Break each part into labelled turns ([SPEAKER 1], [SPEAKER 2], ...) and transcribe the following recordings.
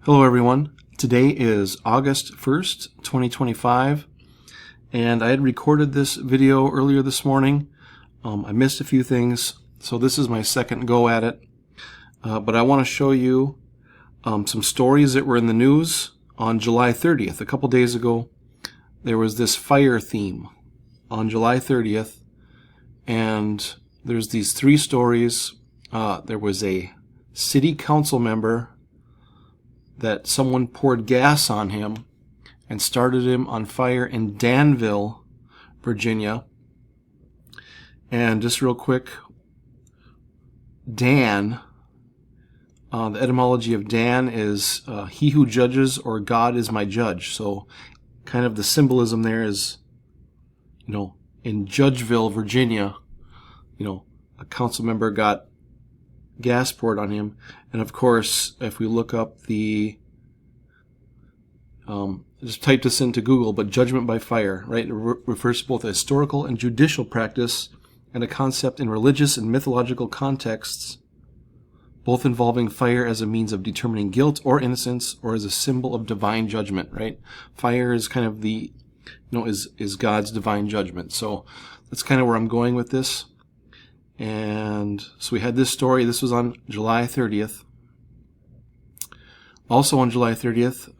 [SPEAKER 1] Hello everyone. Today is August 1st, 2025, and I had recorded this video earlier this morning. I missed a few things, so this is my second go at it. But I want to show you some stories that were in the news on July 30th. A couple days ago, there was this fire theme on July 30th, and there's these three stories. There was a city council member that someone poured gas on him and started him on fire in Danville, Virginia. And just real quick, Dan, the etymology of Dan is he who judges, or God is my judge. So kind of the symbolism there is, in Judgeville, Virginia, a council member got gas poured on him. And of course, if we look up the just type this into Google, but judgment by fire, right? It refers to both a historical and judicial practice and a concept in religious and mythological contexts, both involving fire as a means of determining guilt or innocence, or as a symbol of divine judgment, right? Fire is kind of the, is God's divine judgment. So that's kind of where I'm going with this. And so we had this story. This was on July 30th. Also on July 30th,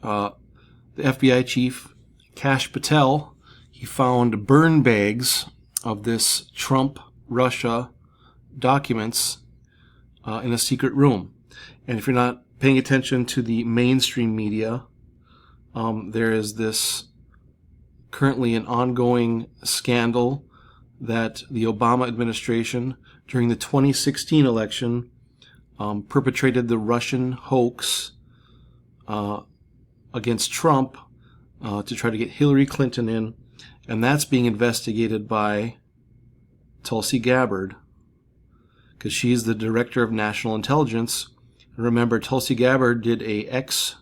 [SPEAKER 1] the FBI chief, Kash Patel, he found burn bags of this Trump-Russia documents in a secret room. And if you're not paying attention to the mainstream media, there is this currently an ongoing scandal that the Obama administration, during the 2016 election, perpetrated the Russian hoax against Trump to try to get Hillary Clinton in, and that's being investigated by Tulsi Gabbard, because she's the director of national intelligence. And remember, Tulsi Gabbard did a X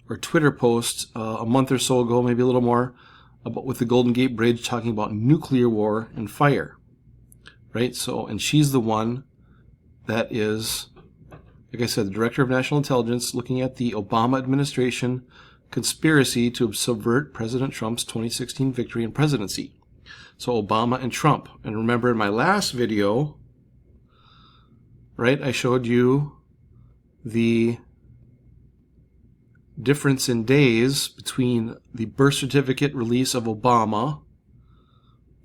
[SPEAKER 1] or Twitter post a month or so ago, maybe a little more, with the Golden Gate Bridge, talking about nuclear war and fire, right? So, and she's the one that is, like I said, the director of national intelligence, looking at the Obama administration conspiracy to subvert President Trump's 2016 victory and presidency. So Obama and Trump. And remember in my last video, right, I showed you the difference in days between the birth certificate release of Obama,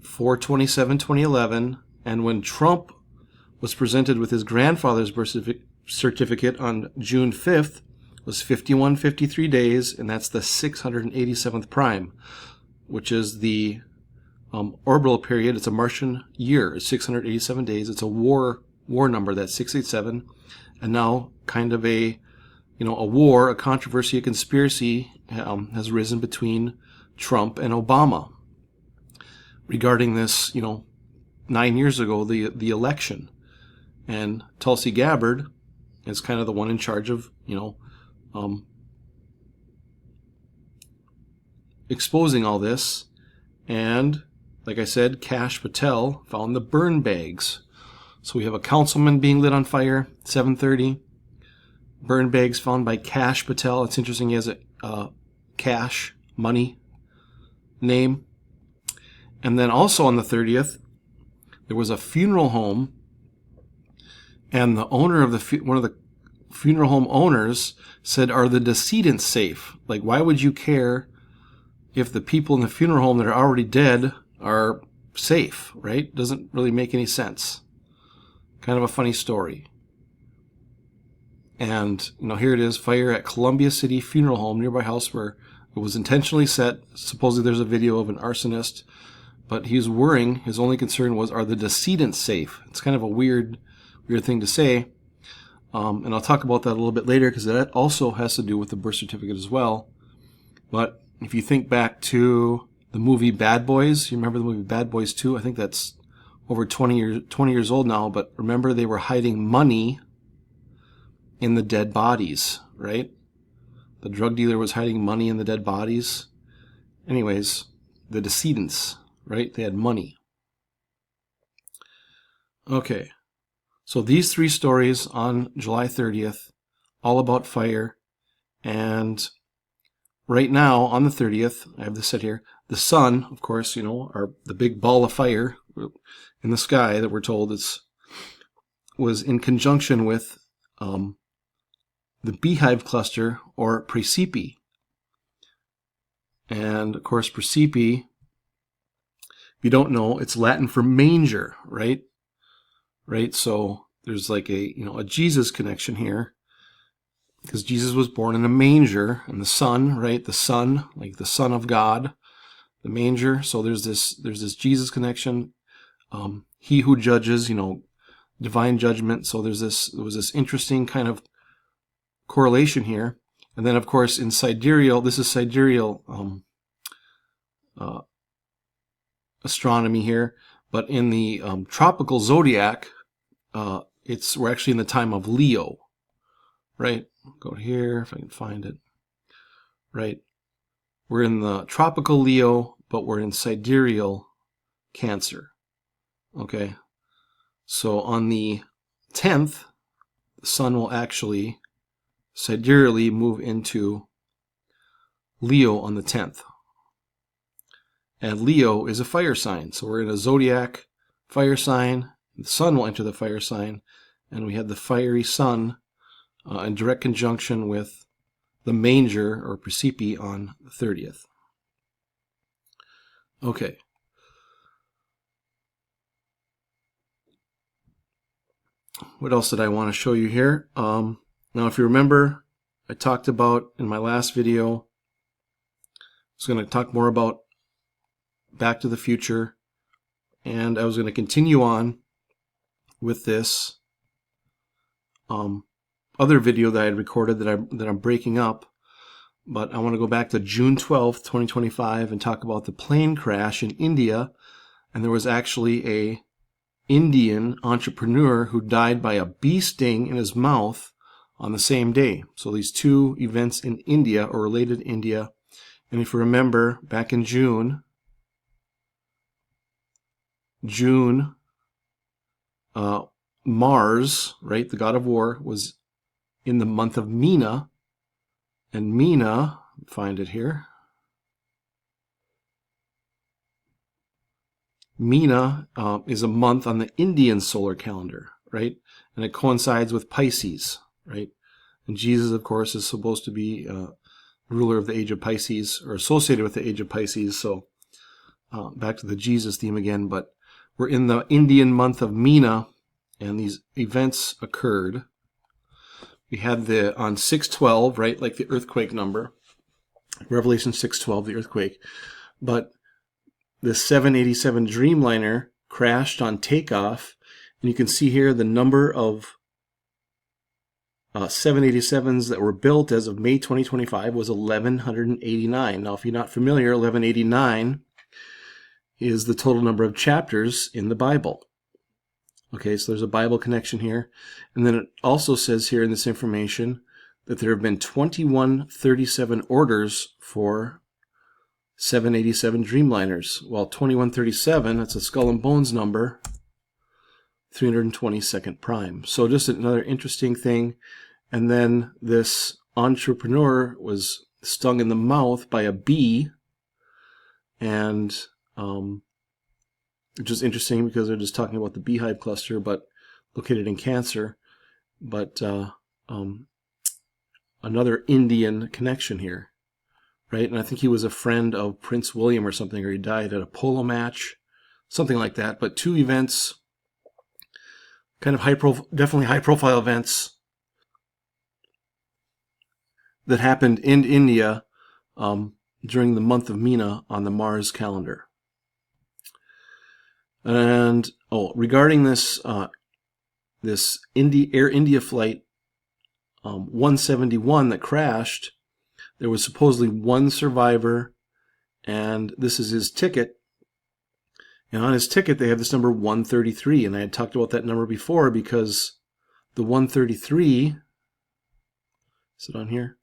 [SPEAKER 1] 4/27/2011, and when Trump was presented with his grandfather's birth certificate on June 5th, was 5153 days, and that's the 687th prime, which is the orbital period. It's a Martian year. It's 687 days. It's a war number, that's 687, and now kind of a war, a controversy, a conspiracy has risen between Trump and Obama regarding this, 9 years ago, the election. And Tulsi Gabbard is kind of the one in charge of, exposing all this. And like I said, Kash Patel found the burn bags. So we have a councilman being lit on fire, 7:30. Burn bags found by Kash Patel. It's interesting, he has a cash, money name. And then also on the 30th, there was a funeral home, and the owner of one of the funeral home owners said, "Are the decedents safe? Like, why would you care if the people in the funeral home that are already dead are safe, right? Doesn't really make any sense." Kind of a funny story. And, here it is, fire at Columbia City Funeral Home, nearby house where it was intentionally set. Supposedly there's a video of an arsonist, but he was worrying. His only concern was, are the decedents safe? It's kind of a weird thing to say. And I'll talk about that a little bit later, because that also has to do with the birth certificate as well. But if you think back to the movie Bad Boys, you remember the movie Bad Boys 2? I think that's over 20 years old now, but remember they were hiding money in the dead bodies, right? The drug dealer was hiding money in the dead bodies. Anyways, the decedents, right? They had money. Okay, so these three stories on July 30th, all about fire, And right now, on the 30th, I have this set here, the sun, of course, you know, the big ball of fire in the sky that we're told was in conjunction with the beehive cluster, or Praesepe. And of course, Praesepe, if you don't know, it's Latin for manger, right? Right? So there's like a Jesus connection here, because Jesus was born in a manger, and the sun, right? The son, like the Son of God, the manger. So there's this Jesus connection. He who judges, divine judgment. So there was this interesting kind of correlation here. And then, of course, in sidereal, this is sidereal astronomy here. But in the tropical zodiac, we're actually in the time of Leo, right? Go here if I can find it. Right, we're in the tropical Leo, but we're in sidereal Cancer. Okay, so on the 10th, the sun will actually sidereally move into Leo on the 10th. And Leo is a fire sign. So we're in a zodiac fire sign. The sun will enter the fire sign. And we had the fiery sun in direct conjunction with the manger, or Praesepe, on the 30th. Okay. What else did I want to show you here? Now, if you remember, I talked about in my last video, I was going to talk more about Back to the Future, and I was going to continue on with this other video that I had recorded that I'm breaking up. But I want to go back to June 12th, 2025, and talk about the plane crash in India. And there was actually a Indian entrepreneur who died by a bee sting in his mouth on the same day. So these two events in India, or related to India. And if you remember, back in June, Mars, right, the god of war, was in the month of Mina. And Mina, find it here. Mina is a month on the Indian solar calendar, right? And it coincides with Pisces, right? And Jesus, of course, is supposed to be ruler of the age of Pisces, or associated with the age of Pisces. So back to the Jesus theme again, but we're in the Indian month of Mina, and these events occurred. We had on 6/12, right, like the earthquake number, Revelation 6/12, the earthquake. But the 787 Dreamliner crashed on takeoff, and you can see here the number of 787s that were built as of May 2025 was 1,189. Now, if you're not familiar, 1189 is the total number of chapters in the Bible. Okay, so there's a Bible connection here. And then it also says here in this information that there have been 2137 orders for 787 Dreamliners. Well, 2137, that's a skull and bones number, 322nd prime. So just another interesting thing. And then this entrepreneur was stung in the mouth by a bee, and which is interesting because they're just talking about the beehive cluster, but located in Cancer. But another Indian connection here, right? And I think he was a friend of Prince William or something, or he died at a polo match, something like that. But two events, kind of definitely high-profile events that happened in India during the month of Mina on the Mars calendar. And regarding this Air India flight 171 that crashed, there was supposedly one survivor, and this is his ticket. And on his ticket, they have this number 133, and I had talked about that number before because the 133, is it on here?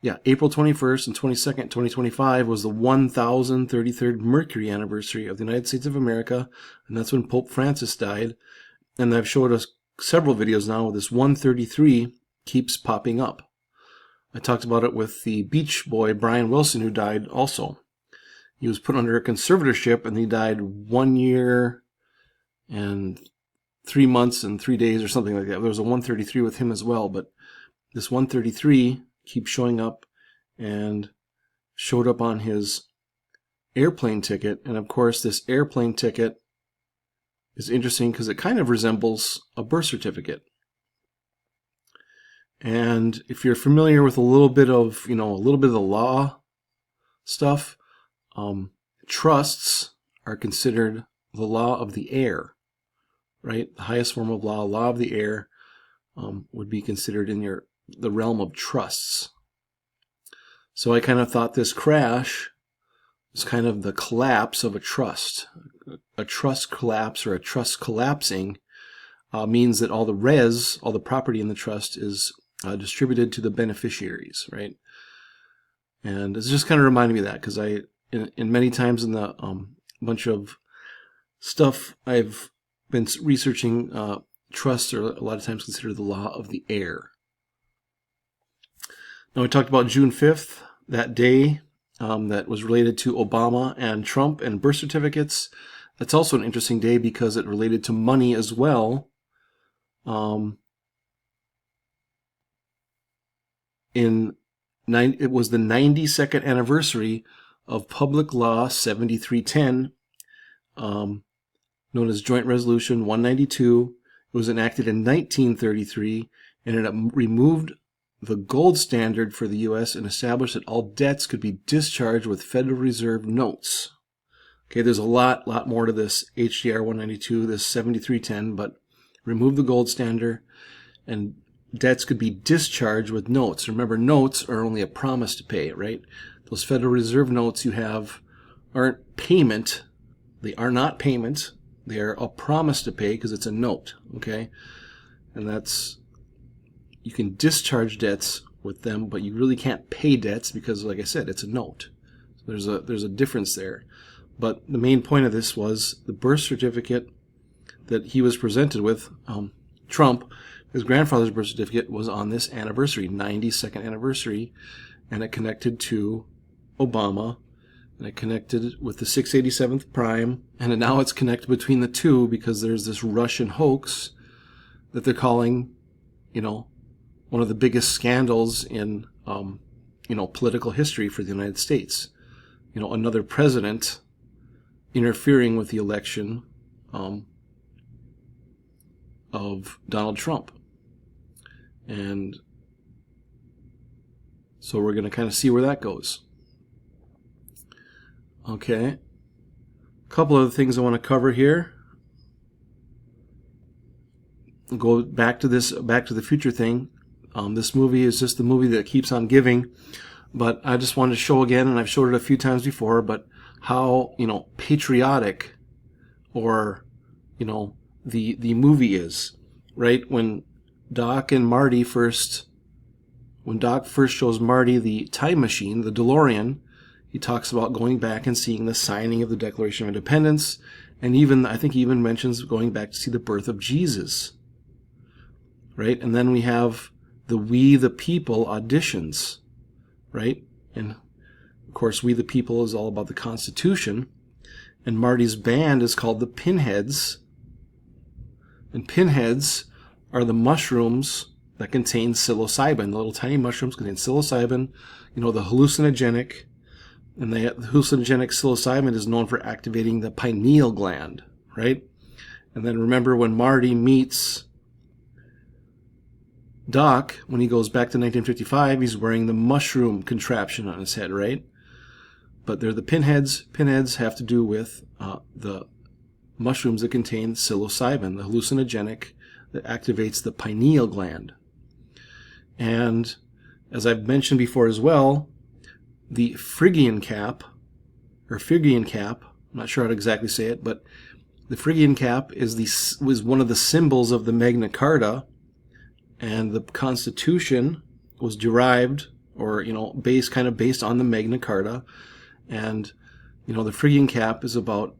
[SPEAKER 1] Yeah, April 21st and 22nd, 2025 was the 1033rd Mercury anniversary of the United States of America, and that's when Pope Francis died. And I've showed us several videos now where this 133 keeps popping up. I talked about it with the Beach Boy, Brian Wilson, who died also. He was put under a conservatorship, and he died 1 year and 3 months and 3 days or something like that. There was a 133 with him as well, but this 133 keeps showing up and showed up on his airplane ticket. And of course, this airplane ticket is interesting because it kind of resembles a birth certificate. And if you're familiar with a little bit of the law stuff, trusts are considered the law of the air, right? The highest form of law of the air, would be considered in the realm of trusts. So I kind of thought this crash was kind of the collapse of a trust. A trust collapse or a trust collapsing means that all the property in the trust is distributed to the beneficiaries, right? And it's just kind of reminded me of that because in many times in the bunch of stuff I've been researching, trusts are a lot of times considered the law of the air. Now we talked about June 5th, that day that was related to Obama and Trump and birth certificates. That's also an interesting day because it related to money as well. It was the 92nd anniversary of Public Law 7310, known as Joint Resolution 192. It was enacted in 1933, and it removed the gold standard for the U.S. and established that all debts could be discharged with Federal Reserve notes. Okay, there's a lot more to this HJR 192, this 7310, but remove the gold standard, and debts could be discharged with notes. Remember, notes are only a promise to pay, right? Those Federal Reserve notes you have aren't payment. They are not payment. They are a promise to pay because it's a note, okay? And you can discharge debts with them, but you really can't pay debts because, like I said, it's a note. So there's a difference there. But the main point of this was the birth certificate that he was presented with, Trump, his grandfather's birth certificate was on this anniversary, 92nd anniversary, and it connected to Obama, and it connected with the 687th prime, and now it's connected between the two because there's this Russian hoax that they're calling, one of the biggest scandals in, political history for the United States. Another president interfering with the election of Donald Trump. And so we're going to kind of see where that goes. Okay. A couple of things I want to cover here. Go back to the Future thing. This movie is just the movie that keeps on giving. But I just wanted to show again, and I've showed it a few times before, but how, patriotic or, the movie is, right? When Doc first shows Marty the time machine, the DeLorean, he talks about going back and seeing the signing of the Declaration of Independence, and I think he even mentions going back to see the birth of Jesus, right? And then we have the We the People auditions, right? And of course, We the People is all about the Constitution, and Marty's band is called the Pinheads, and pinheads are the mushrooms that contain psilocybin. The little tiny mushrooms contain psilocybin, the hallucinogenic. And the hallucinogenic psilocybin is known for activating the pineal gland, right? And then remember when Marty meets Doc, when he goes back to 1955, he's wearing the mushroom contraption on his head, right? But they're the pinheads. Pinheads have to do with the mushrooms that contain psilocybin, the hallucinogenic that activates the pineal gland. And as I've mentioned before as well, the Phrygian cap, I'm not sure how to exactly say it, but the Phrygian cap was one of the symbols of the Magna Carta, and the Constitution was derived or based on the Magna Carta, and the Phrygian cap is about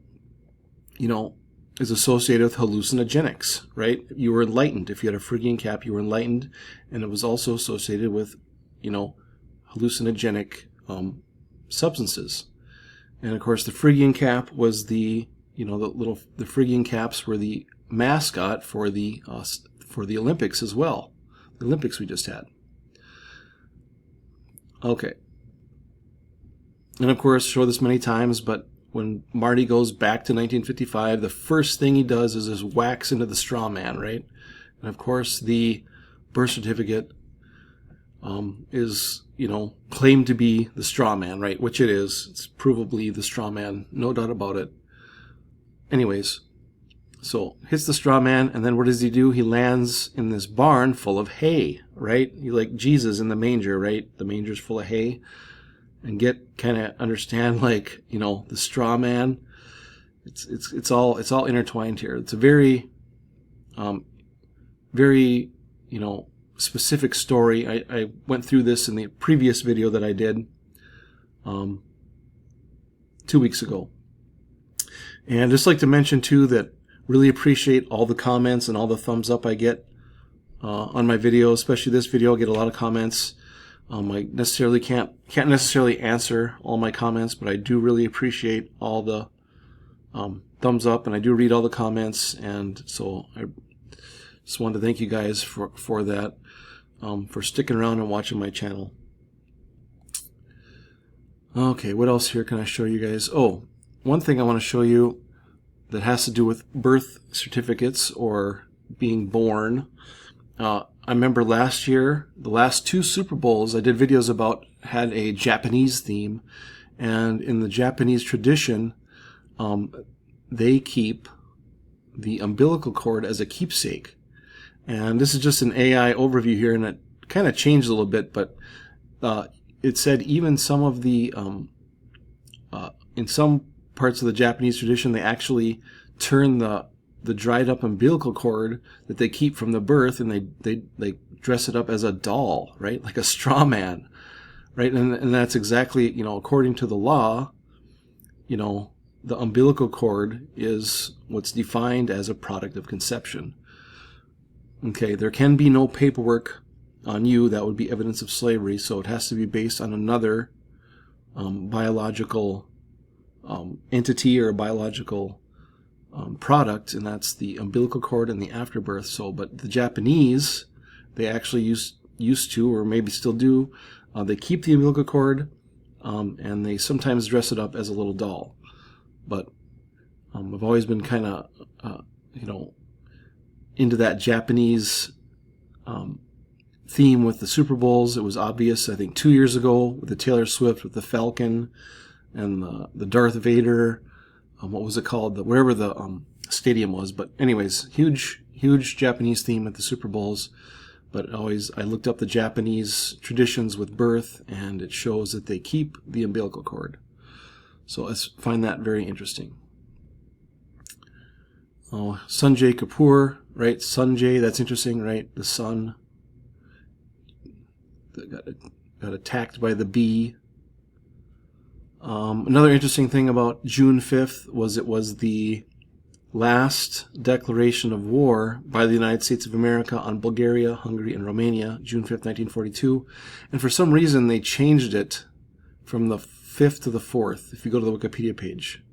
[SPEAKER 1] is associated with hallucinogenics, right? You were enlightened. If you had a Phrygian cap, you were enlightened, and it was also associated with hallucinogenic substances. And of course, the Phrygian cap was the Phrygian caps were the mascot for the Olympics as well. The Olympics we just had. Okay. And of course, show this many times, but when Marty goes back to 1955, the first thing he does is just whacks into the straw man, right? And of course, the birth certificate is, claimed to be the straw man, right? Which it is. It's provably the straw man, no doubt about it. Anyways, so hits the straw man, and then what does he do? He lands in this barn full of hay, right? He like Jesus in the manger, right? The manger's full of hay. And understand the straw man. It's all intertwined here. It's a very specific story. I went through this in the previous video that I did 2 weeks ago. And I'd just like to mention too that really appreciate all the comments and all the thumbs up I get on my video, especially this video. I get a lot of comments. I necessarily can't necessarily answer all my comments, but I do really appreciate all the thumbs up, and I do read all the comments, and so I just wanted to thank you guys for that, for sticking around and watching my channel. Okay, what else here can I show you guys? Oh, one thing I want to show you that has to do with birth certificates or being born. I remember last year, the last 2 Super Bowls I did videos about had a Japanese theme, and in the Japanese tradition, they keep the umbilical cord as a keepsake. And this is just an AI overview here, and it kind of changed a little bit, but it said even some of the, in some parts of the Japanese tradition, they actually turn the dried up umbilical cord that they keep from the birth, and they dress it up as a doll, right? Like a straw man, right? And that's exactly, according to the law, the umbilical cord is what's defined as a product of conception. Okay, there can be no paperwork on you that would be evidence of slavery, so it has to be based on another biological entity or a biological product, and that's the umbilical cord and the afterbirth. So, but the Japanese, they actually used to, or maybe still do, they keep the umbilical cord, and they sometimes dress it up as a little doll. But I've always been kind of, into that Japanese theme with the Super Bowls. It was obvious, I think, 2 years ago with the Taylor Swift with the Falcon and the Darth Vader. What was it called? Wherever the stadium was. But anyways, huge Japanese theme at the Super Bowls. But I looked up the Japanese traditions with birth, and it shows that they keep the umbilical cord. So I find that very interesting. Oh, Sanjay Kapoor, right? Sanjay, that's interesting, right? The sun that got attacked by the bee. Another interesting thing about June 5th was it was the last declaration of war by the United States of America on Bulgaria, Hungary, and Romania, June 5th, 1942. And for some reason, they changed it from the 5th to the 4th, if you go to the Wikipedia page.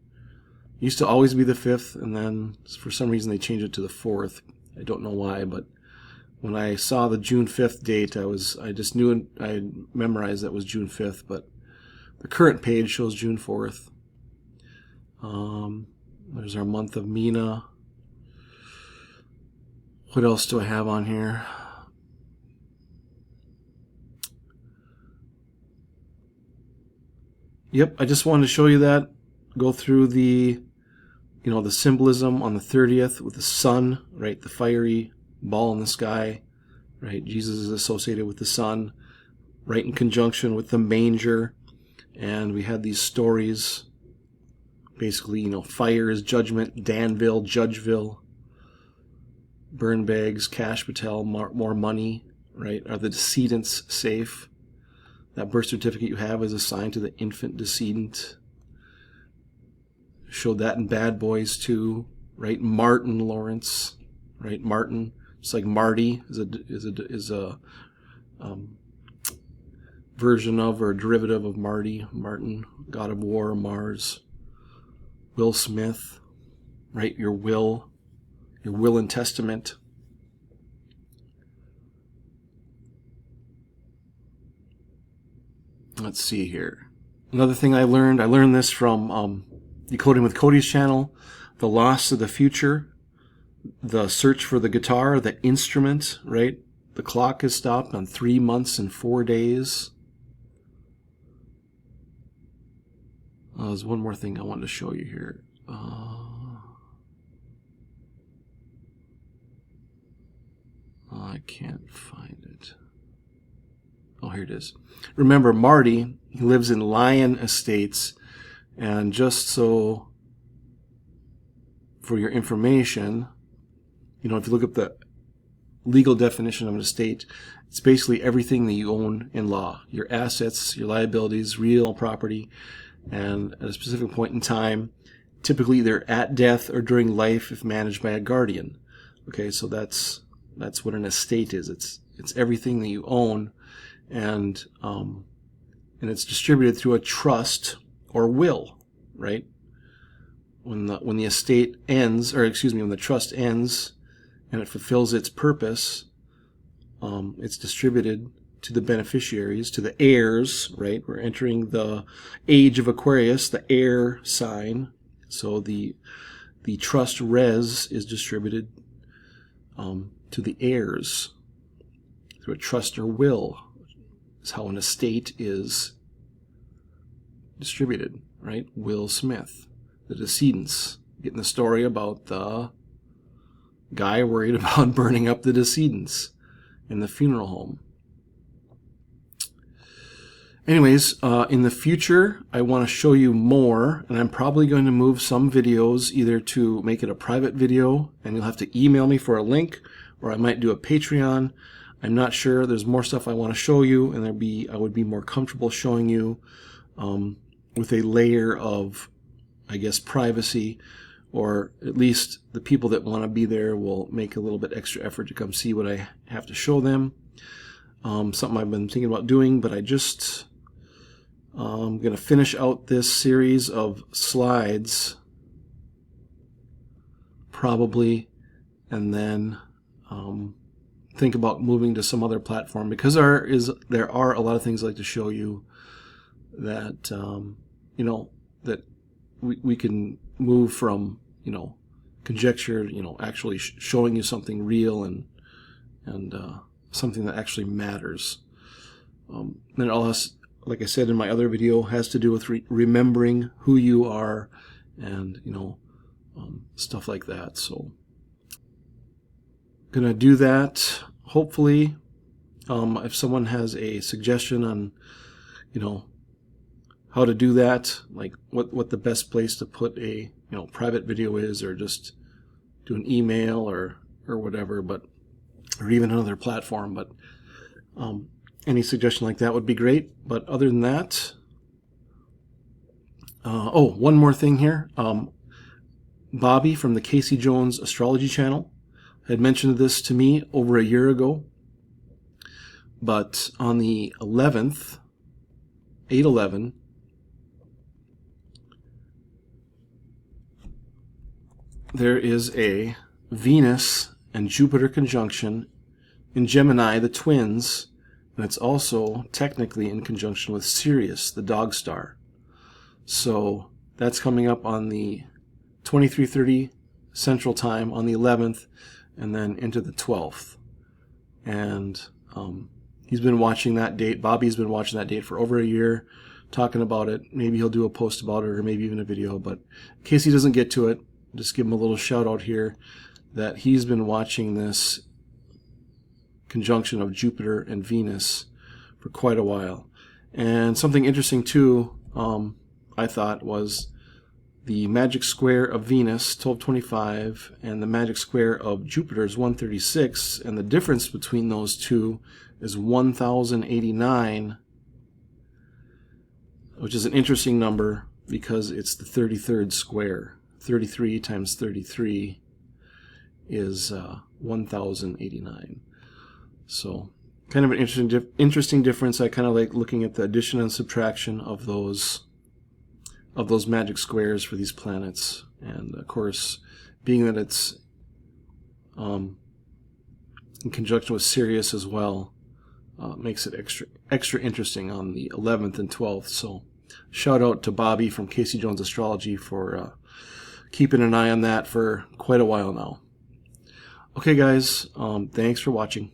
[SPEAKER 1] It used to always be the 5th, and then for some reason they changed it to the 4th. I don't know why, but when I saw the June 5th date, I just knew, I memorized that was June 5th, but the current page shows June 4th. There's our month of Mina. What else do I have on here? Yep, I just wanted to show you that. Go through the, the symbolism on the 30th with the sun, right? The fiery ball in the sky, right? Jesus is associated with the sun, right in conjunction with the manger. And we had these stories, basically, fire is judgment, Danville, Judgeville, burn bags, Cash Patel, more money, right? Are the decedents safe? That birth certificate you have is assigned to the infant decedent. Showed that in Bad Boys too, right? Martin Lawrence, right? Martin, just like Marty is a version of or derivative of Martin, God of War, Mars, Will Smith, right? Your will and testament. Let's see here. Another thing I learned this from Decoding with Cody's channel, the loss of the future, the search for the guitar, the instrument, right? The clock is stopped on 3 months and 4 days. There's one more thing I wanted to show you here. I can't find it. Oh, here it is. Remember, Marty, he lives in Lyon Estates, and just so for your information, you know, if you look up the legal definition of an estate, it's basically everything that you own in law, your assets, your liabilities, real property, and at a specific point in time, typically either at death or during life if managed by a guardian. Okay, so that's what an estate is. It's everything that you own, and it's distributed through a trust or will, right? When the estate ends, or excuse me, when the trust ends and it fulfills its purpose, it's distributed to the beneficiaries, to the heirs, right? We're entering the age of Aquarius, the air sign. So the trust res is distributed to the heirs through a trust or will. Is how an estate is distributed, right? Will Smith, the decedents, getting the story about the guy worried about burning up the decedents in the funeral home. Anyways, in the future, I want to show you more, and I'm probably going to move some videos either to make it a private video, and you'll have to email me for a link, or I might do a Patreon. I'm not sure. There's more stuff I want to show you, and I would be more comfortable showing you with a layer of, I guess, privacy, or at least the people that want to be there will make a little bit extra effort to come see what I have to show them. Something I've been thinking about doing, but I'm going to finish out this series of slides probably, and then think about moving to some other platform, because there are a lot of things I'd like to show you that that we can move from conjecture, actually showing you something real and something that actually matters. Then it all has, like I said in my other video, has to do with remembering who you are, and stuff like that. So gonna do that. Hopefully, if someone has a suggestion on how to do that, like what the best place to put a private video is, or just do an email or whatever, or even another platform, but any suggestion like that would be great. But other than that, one more thing here. Bobby from the Casey Jones Astrology Channel had mentioned this to me over a year ago, but on the 11th, 8/11, there is a Venus and Jupiter conjunction in Gemini, the twins, and it's also technically in conjunction with Sirius, the dog star. So that's coming up on the 23:30 Central Time on the 11th, and then into the 12th. And he's been watching that date. Bobby's been watching that date for over a year, talking about it. Maybe he'll do a post about it, or maybe even a video. But in case he doesn't get to it, just give him a little shout out here that he's been watching this conjunction of Jupiter and Venus for quite a while. And something interesting too, I thought, was the magic square of Venus, 1225, and the magic square of Jupiter is 136, and the difference between those two is 1089, which is an interesting number because it's the 33rd square. 33 times 33 is 1089. So kind of an interesting difference. I kind of like looking at the addition and subtraction of those magic squares for these planets, and of course, being that it's in conjunction with Sirius as well, makes it extra interesting on the 11th and 12th. So shout out to Bobby from Casey Jones Astrology for keeping an eye on that for quite a while now. Okay guys, thanks for watching.